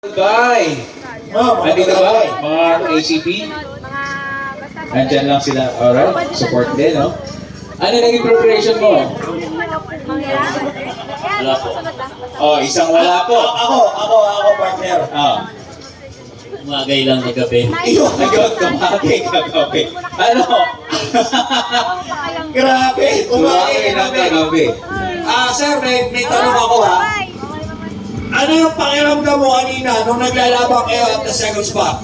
Bye! Andito ba? Mga ACP? Nandyan lang sila. Alright, support din, no? Ano naging preparation mo? Wala po. Oh, isang wala po. Ako, partner. Oh. Umagay lang na gabi. Iyong nagawag kumagay kagabi. Ano? Grabe, Kumagay ng kagabi. Sir, may tanong ako ha. Ano yung pakiramdam mo kanina nung naglalabang kayo at the second spot?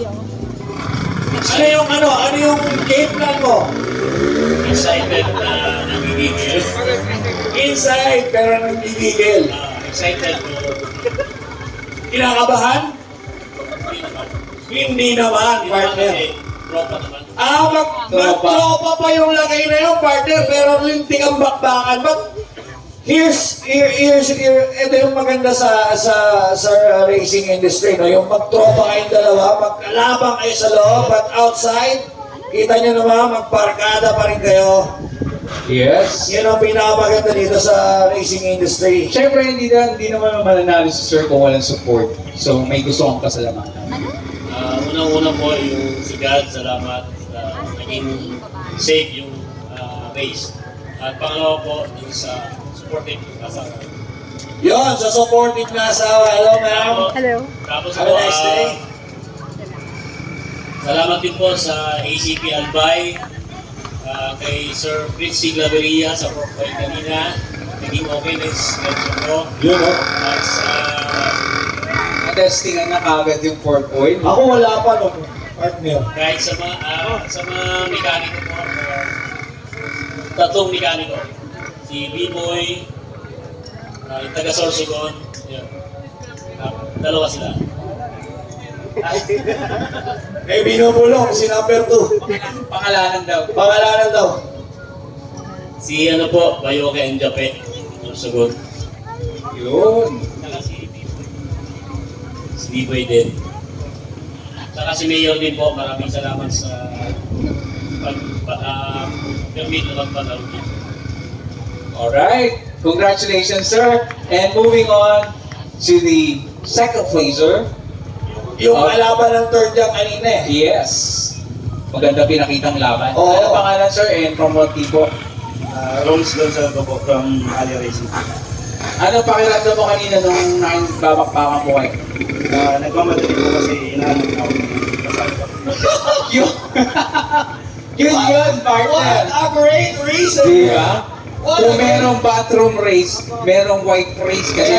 Ano yung game plan mo? Excited na nagigigil. Inside, pero nanggigigil. Excited. Kinakabahan? Hindi naman, partner. Kasi tropa naman. Magtropa pa yung lagay na yun, partner, pero lintik ang bakbakan. But ito yung maganda sa racing industry, no? Yung magtropa kayong dalawa, magkalabang kayo sa loob, but outside, kita nyo naman, magparkada pa rin kayo. Yes. Yan ang pinakapaganda dito sa racing industry. Siyempre, hindi naman mananalo si Sir kung walang support. So, may gusto kong pasalamatan. Unang-una po yung si God, salamat na naging safe yung race. At pangalawa po yung sa supportive asawa. Yun, sa supportive na asawa. Hello, ma'am. Hello. Tapos Have po, a nice day. salamat din po sa ACP Albay, kay Sir Fritzy Claveria sa profile kanina. Naging okay na suspension ko. Yun, no? At sa Testingan na kagad yung 4-point. Ako wala pa nung partner. kahit sa mga mekaniko po, tatlong mekaniko. Si B-Boy, yung taga Sorsogon, yun. Dalawa sila. May binubulong si number 2. Pangalanan daw. Pangalanan daw. Si ano po, Bayoka and Jape, Sorsogon. Yun. Saka si B-Boy din. Saka si Mayor din po, maraming salamat sa permit na magpalaro dito. Alright. Congratulations, sir. And moving on to the second placer. Yung kalaban ng third jump kanina eh. Yes. Maganda pinakitang laban. Oo. Ano pangalan, sir? And from what tipo? Rose Gonzalo po from Ali Racing. Ano pakiramdam mo kanina nung babakbakan mo kayo? Nagmamadali po kasi inaanap ako ng kasali ko. Yun. Yun, partner. What a great reason! Diba? Kung merong bathroom race, merong white race kasi